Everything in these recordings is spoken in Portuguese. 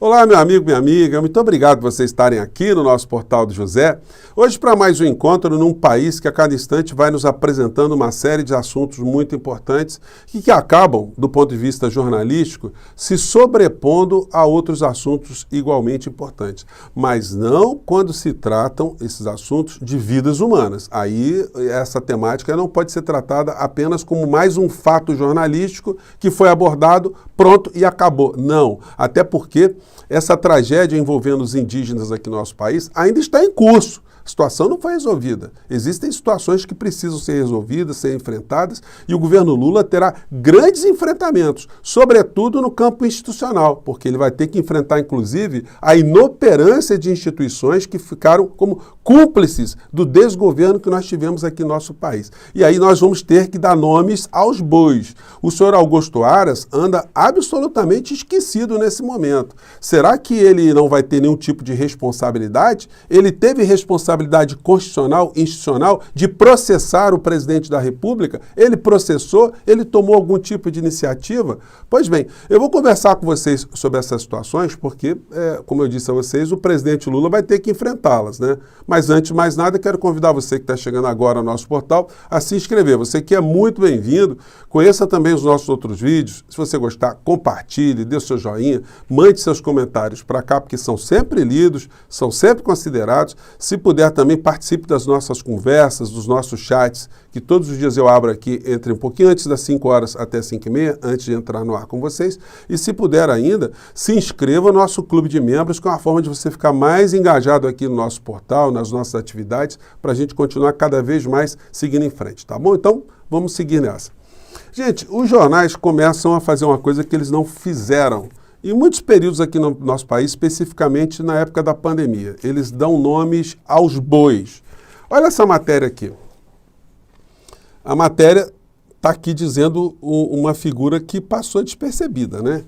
Olá, meu amigo, minha amiga, muito obrigado por vocês estarem aqui no nosso Portal do José. Hoje para mais um encontro num país que a cada instante vai nos apresentando uma série de assuntos muito importantes e que acabam, do ponto de vista jornalístico, se sobrepondo a outros assuntos igualmente importantes. Mas não quando se tratam esses assuntos de vidas humanas. Aí essa temática não pode ser tratada apenas como mais um fato jornalístico que foi abordado, pronto e acabou. Não, até porque essa tragédia envolvendo os indígenas aqui no nosso país ainda está em curso. A situação não foi resolvida. Existem situações que precisam ser resolvidas, ser enfrentadas, e o governo Lula terá grandes enfrentamentos, sobretudo no campo institucional, porque ele vai ter que enfrentar, inclusive, a inoperância de instituições que ficaram como cúmplices do desgoverno que nós tivemos aqui no nosso país. E aí nós vamos ter que dar nomes aos bois. O senhor Augusto Aras anda absolutamente esquecido nesse momento. Será que ele não vai ter nenhum tipo de responsabilidade? Ele teve responsabilidade constitucional, institucional, de processar o presidente da República? Ele processou? Ele tomou algum tipo de iniciativa? Pois bem, eu vou conversar com vocês sobre essas situações porque, como eu disse a vocês, o presidente Lula vai ter que enfrentá-las, né? Mas antes de mais nada, quero convidar você que está chegando agora ao nosso portal a se inscrever. Você que é muito bem-vindo, conheça também os nossos outros vídeos. Se você gostar, compartilhe, dê o seu joinha, mande seus comentários para cá, porque são sempre lidos, são sempre considerados. Se puder também, participe das nossas conversas, dos nossos chats, que todos os dias eu abro aqui entre um pouquinho antes das 5 horas até 5h30, antes de entrar no ar com vocês. E se puder ainda, se inscreva no nosso clube de membros, que é uma forma de você ficar mais engajado aqui no nosso portal, nas nossas atividades, para a gente continuar cada vez mais seguindo em frente, tá bom? Então, vamos seguir nessa. Gente, os jornais começam a fazer uma coisa que eles não fizeram em muitos períodos aqui no nosso país, especificamente na época da pandemia. Eles dão nomes aos bois. Olha essa matéria aqui. A matéria está aqui dizendo uma figura que passou despercebida, né?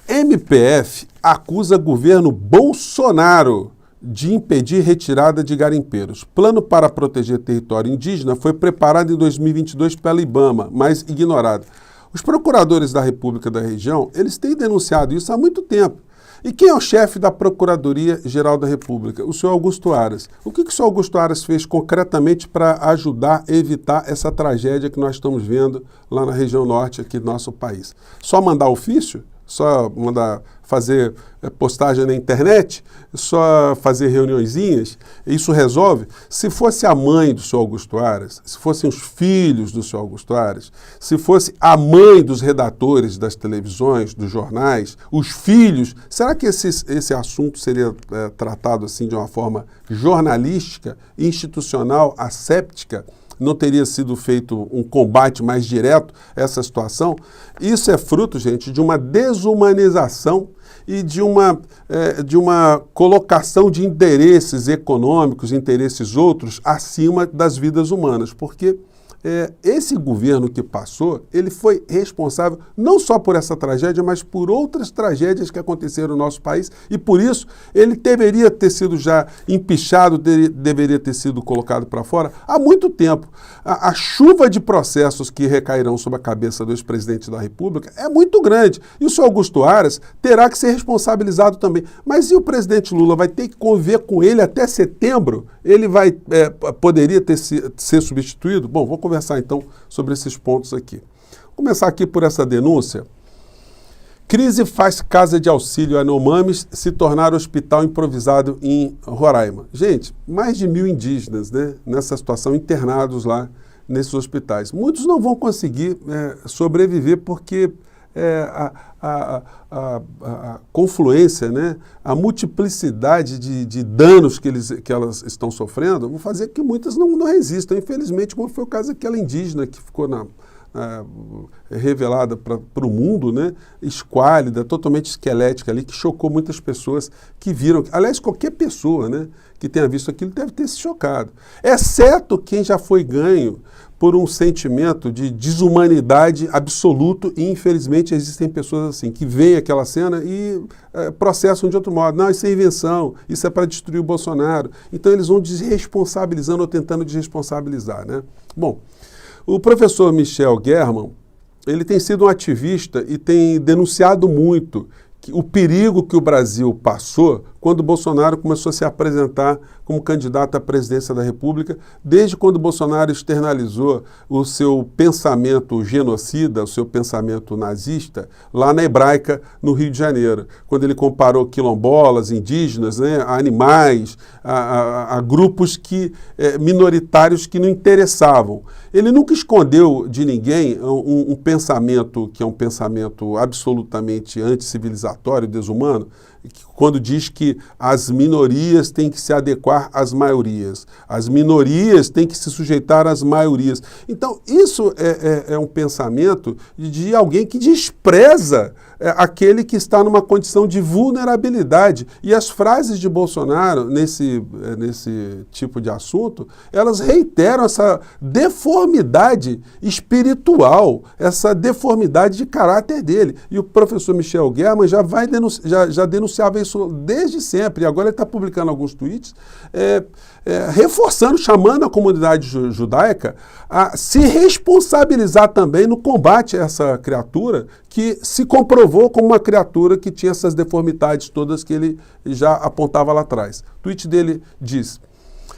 MPF acusa governo Bolsonaro de impedir retirada de garimpeiros. Plano para proteger território indígena foi preparado em 2022 pela IBAMA, mas ignorado. Os procuradores da República da região, eles têm denunciado isso há muito tempo. E quem é o chefe da Procuradoria-Geral da República? O senhor Augusto Aras. O que o senhor Augusto Aras fez concretamente para ajudar a evitar essa tragédia que nós estamos vendo lá na região norte aqui do nosso país? Só mandar ofício? Só mandar fazer postagem na internet? Só fazer reuniõezinhas? Isso resolve? Se fosse a mãe do senhor Augusto Aras, se fossem os filhos do senhor Augusto Aras, se fosse a mãe dos redatores das televisões, dos jornais, os filhos, será que esse assunto seria tratado assim de uma forma jornalística, institucional, asséptica? Não teria sido feito um combate mais direto a essa situação? Isso é fruto, gente, de uma desumanização e de uma colocação de interesses econômicos, interesses outros, acima das vidas humanas. Porque esse governo que passou, ele foi responsável não só por essa tragédia, mas por outras tragédias que aconteceram no nosso país, e por isso ele deveria ter sido já empichado, deveria ter sido colocado para fora há muito tempo. A chuva de processos que recairão sobre a cabeça do ex-presidente da República é muito grande, e o senhor Augusto Aras terá que ser responsabilizado também. Mas e o presidente Lula vai ter que conviver com ele até setembro? Ele poderia ser substituído? Bom, vou conversar então sobre esses pontos aqui. Vou começar aqui por essa denúncia. Crise faz casa de auxílio Anomames se tornar hospital improvisado em Roraima. Gente, mais de 1.000 indígenas, né, nessa situação, internados lá nesses hospitais. Muitos não vão conseguir sobreviver porque a confluência, né, a multiplicidade de danos que elas estão sofrendo vão fazer que muitas não resistam. Infelizmente, como foi o caso daquela indígena que ficou revelada para o mundo, né, esquálida, totalmente esquelética ali, que chocou muitas pessoas que viram. Aliás, qualquer pessoa, né, que tenha visto aquilo deve ter se chocado. Exceto quem já foi ganho por um sentimento de desumanidade absoluto, e infelizmente existem pessoas assim, que veem aquela cena e processam de outro modo. Não, isso é invenção, isso é para destruir o Bolsonaro. Então eles vão desresponsabilizando ou tentando desresponsabilizar, né? Bom, o professor Michel German, ele tem sido um ativista e tem denunciado muito o perigo que o Brasil passou quando o Bolsonaro começou a se apresentar como candidato à presidência da República, desde quando o Bolsonaro externalizou o seu pensamento genocida, o seu pensamento nazista, lá na Hebraica, no Rio de Janeiro, quando ele comparou quilombolas, indígenas, né, a animais, a grupos minoritários que não interessavam. Ele nunca escondeu de ninguém um pensamento que é um pensamento absolutamente anticivilizatório, desumano, quando diz que as minorias têm que se adequar às maiorias, as minorias têm que se sujeitar às maiorias. Então, isso é um pensamento de alguém que despreza aquele que está numa condição de vulnerabilidade. E as frases de Bolsonaro, nesse tipo de assunto, elas reiteram essa deformidade espiritual, essa deformidade de caráter dele. E o professor Michel German já denunciava isso desde sempre. E agora ele está publicando alguns tweets reforçando, chamando a comunidade judaica a se responsabilizar também no combate a essa criatura que se comprovou como uma criatura que tinha essas deformidades todas que ele já apontava lá atrás. O tweet dele diz: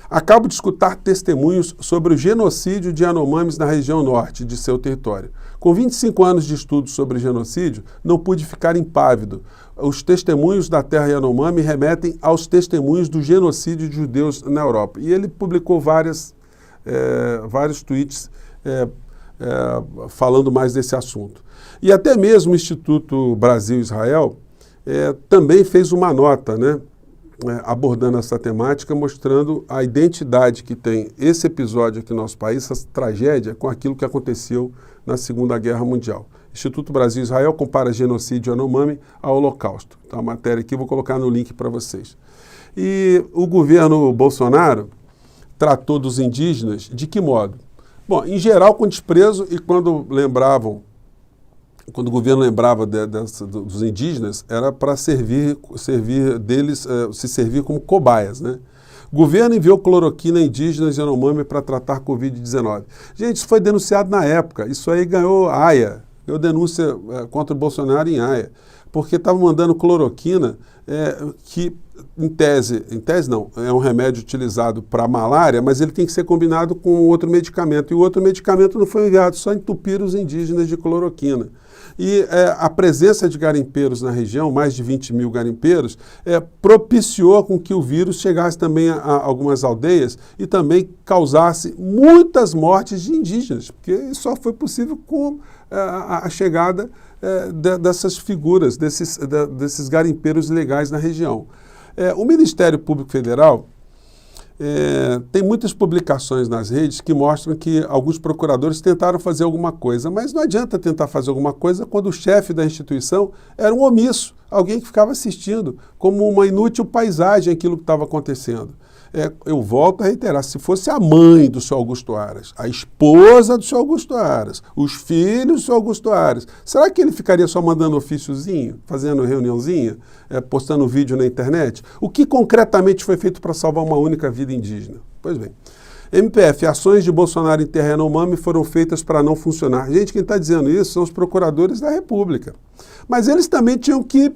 acabo de escutar testemunhos sobre o genocídio de Yanomamis na região norte de seu território. Com 25 anos de estudo sobre genocídio, não pude ficar impávido. Os testemunhos da terra Yanomami remetem aos testemunhos do genocídio de judeus na Europa. E ele publicou vários tweets falando mais desse assunto. E até mesmo o Instituto Brasil-Israel também fez uma nota, né, abordando essa temática, mostrando a identidade que tem esse episódio aqui no nosso país, essa tragédia, com aquilo que aconteceu na Segunda Guerra Mundial. Instituto Brasil-Israel compara genocídio Yanomami ao Holocausto. Então, a matéria aqui eu vou colocar no link para vocês. E o governo Bolsonaro tratou dos indígenas de que modo? Bom, em geral com desprezo, e quando o governo lembrava dos indígenas, era para servir como cobaias, né? O governo enviou cloroquina a indígenas de Yanomami para tratar Covid-19. Gente, isso foi denunciado na época. Isso aí ganhou AIA, ganhou denúncia contra o Bolsonaro em AIA, porque estava mandando cloroquina que, em tese não, é um remédio utilizado para malária, mas ele tem que ser combinado com outro medicamento. E o outro medicamento não foi enviado, só entupir os indígenas de cloroquina. E a presença de garimpeiros na região, mais de 20 mil garimpeiros, propiciou com que o vírus chegasse também a algumas aldeias e também causasse muitas mortes de indígenas, porque isso só foi possível com a chegada dessas figuras, desses garimpeiros ilegais na região. O Ministério Público Federal tem muitas publicações nas redes que mostram que alguns procuradores tentaram fazer alguma coisa, mas não adianta tentar fazer alguma coisa quando o chefe da instituição era um omisso, alguém que ficava assistindo como uma inútil paisagem aquilo que estava acontecendo. Eu volto a reiterar, se fosse a mãe do senhor Augusto Aras, a esposa do senhor Augusto Aras, os filhos do senhor Augusto Aras, será que ele ficaria só mandando ofíciozinho, fazendo reuniãozinha, postando vídeo na internet? O que concretamente foi feito para salvar uma única vida indígena? Pois bem, MPF, ações de Bolsonaro em terra Yanomami foram feitas para não funcionar. Gente, quem está dizendo isso são os procuradores da República. Mas eles também tinham que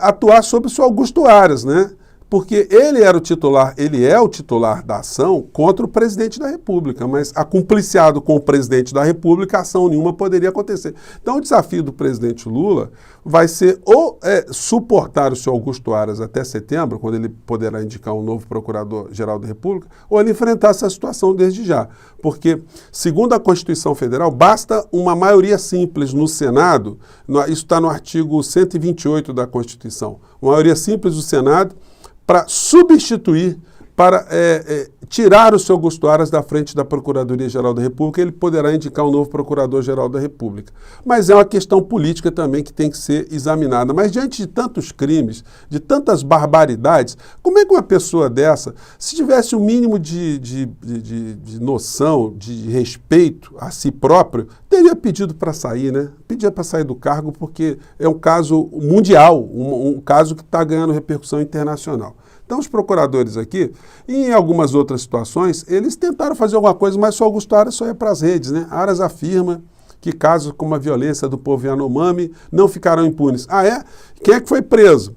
atuar sobre o senhor Augusto Aras, né? Porque ele é o titular da ação contra o presidente da República, mas acumpliciado com o presidente da República, ação nenhuma poderia acontecer. Então o desafio do presidente Lula vai ser ou suportar o senhor Augusto Aras até setembro, quando ele poderá indicar um novo procurador-geral da República, ou ele enfrentar essa situação desde já. Porque, segundo a Constituição Federal, basta uma maioria simples no Senado, isso está no artigo 128 da Constituição, uma maioria simples do Senado, para substituir, para tirar o senhor Augusto Aras da frente da Procuradoria-Geral da República, ele poderá indicar um novo Procurador-Geral da República. Mas é uma questão política também que tem que ser examinada. Mas diante de tantos crimes, de tantas barbaridades, como é que uma pessoa dessa, se tivesse o mínimo de noção, de respeito a si próprio, teria pedido para sair, né? Pedia para sair do cargo porque é um caso mundial, um caso que está ganhando repercussão internacional. Então, os procuradores aqui, e em algumas outras situações, eles tentaram fazer alguma coisa, mas só Augusto Aras só ia para as redes, né? Aras afirma que casos como a violência do povo Yanomami não ficarão impunes. Ah, é? Quem é que foi preso?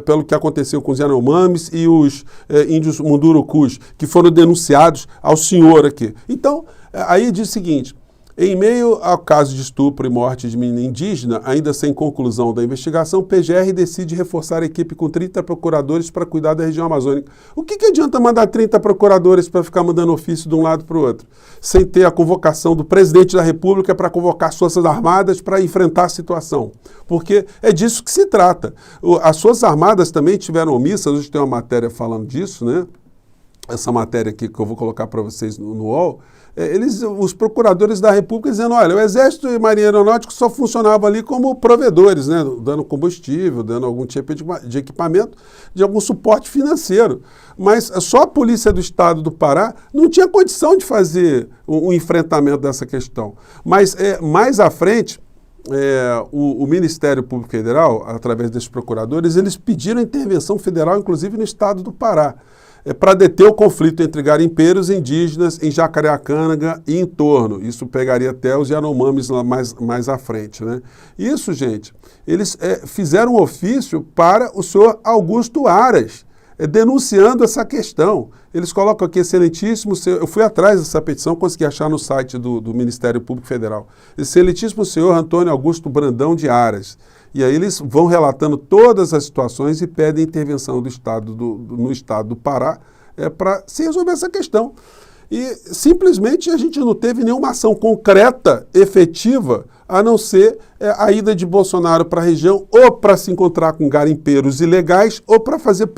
Pelo que aconteceu com os Yanomamis e os índios Mundurucus, que foram denunciados ao senhor aqui. Então, aí diz o seguinte: em meio ao caso de estupro e morte de menina indígena, ainda sem conclusão da investigação, o PGR decide reforçar a equipe com 30 procuradores para cuidar da região amazônica. O que adianta mandar 30 procuradores para ficar mandando ofício de um lado para o outro, sem ter a convocação do presidente da República para convocar as Forças Armadas para enfrentar a situação? Porque é disso que se trata. As Forças Armadas também tiveram omissas, hoje tem uma matéria falando disso, né? Essa matéria aqui que eu vou colocar para vocês no UOL, os procuradores da República dizendo, olha, o Exército e Marinha Aeronáutica só funcionavam ali como provedores, né, dando combustível, dando algum tipo de equipamento, de algum suporte financeiro. Mas só a Polícia do Estado do Pará não tinha condição de fazer o enfrentamento dessa questão. Mas mais à frente, o Ministério Público Federal, através desses procuradores, eles pediram intervenção federal, inclusive no Estado do Pará, para deter o conflito entre garimpeiros e indígenas em Jacareacanga e em torno. Isso pegaria até os Yanomamis lá mais à frente, né? Isso, gente, eles fizeram um ofício para o senhor Augusto Aras, denunciando essa questão. Eles colocam aqui, excelentíssimo senhor, eu fui atrás dessa petição, consegui achar no site do Ministério Público Federal. Excelentíssimo senhor Antônio Augusto Brandão de Aras. E aí eles vão relatando todas as situações e pedem intervenção do Estado no Estado do Pará para se resolver essa questão. E simplesmente a gente não teve nenhuma ação concreta, efetiva, a não ser a ida de Bolsonaro para a região ou para se encontrar com garimpeiros ilegais ou para fazer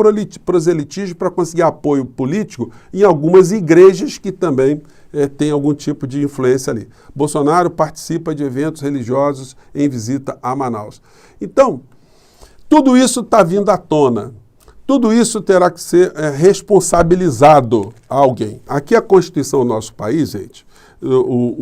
proselitismo para conseguir apoio político em algumas igrejas que também tem algum tipo de influência ali. Bolsonaro participa de eventos religiosos em visita a Manaus. Então, tudo isso está vindo à tona. Tudo isso terá que ser responsabilizado a alguém. Aqui a Constituição do nosso país, gente,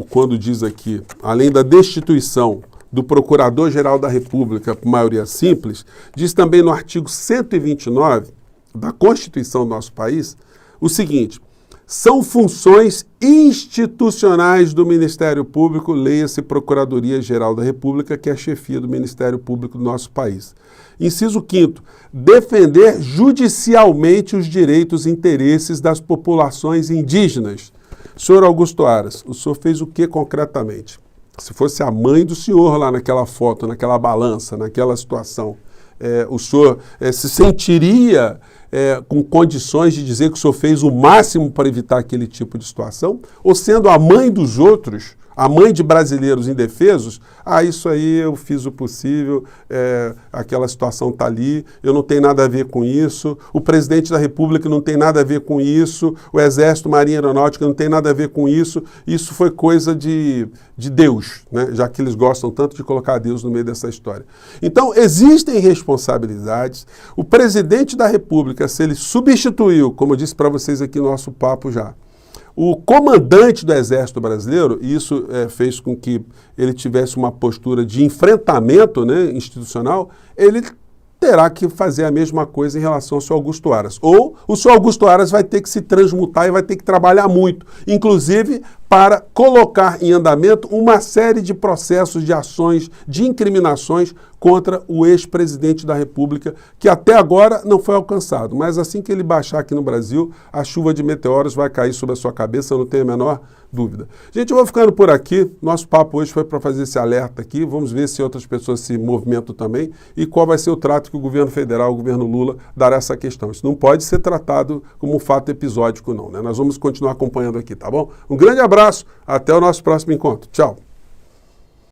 quando diz aqui, além da destituição do Procurador-Geral da República por maioria simples, diz também no artigo 129 da Constituição do nosso país o seguinte: são funções institucionais do Ministério Público, leia-se Procuradoria-Geral da República, que é a chefia do Ministério Público do nosso país. Inciso 5º, defender judicialmente os direitos e interesses das populações indígenas. Senhor Augusto Aras, o senhor fez o que concretamente? Se fosse a mãe do senhor lá naquela foto, naquela balança, naquela situação, o senhor se sentiria com condições de dizer que o senhor fez o máximo para evitar aquele tipo de situação? Ou sendo a mãe dos outros, a mãe de brasileiros indefesos, isso aí eu fiz o possível, aquela situação está ali, eu não tenho nada a ver com isso, o presidente da República não tem nada a ver com isso, o Exército, Marinha Aeronáutica não tem nada a ver com isso foi coisa de Deus, né? Já que eles gostam tanto de colocar Deus no meio dessa história. Então, existem responsabilidades. O presidente da República, se ele substituiu, como eu disse para vocês aqui no nosso papo já, o comandante do Exército Brasileiro, e isso fez com que ele tivesse uma postura de enfrentamento, né, institucional, ele terá que fazer a mesma coisa em relação ao senhor Augusto Aras. Ou o senhor Augusto Aras vai ter que se transmutar e vai ter que trabalhar muito, inclusive para colocar em andamento uma série de processos, de ações, de incriminações contra o ex-presidente da República, que até agora não foi alcançado. Mas assim que ele baixar aqui no Brasil, a chuva de meteoros vai cair sobre a sua cabeça, eu não tenho a menor dúvida. Gente, eu vou ficando por aqui. Nosso papo hoje foi para fazer esse alerta aqui. Vamos ver se outras pessoas se movimentam também e qual vai ser o trato que o governo federal, o governo Lula, dará a essa questão. Isso não pode ser tratado como um fato episódico, não, né? Nós vamos continuar acompanhando aqui, tá bom? Um grande abraço, até o nosso próximo encontro. Tchau.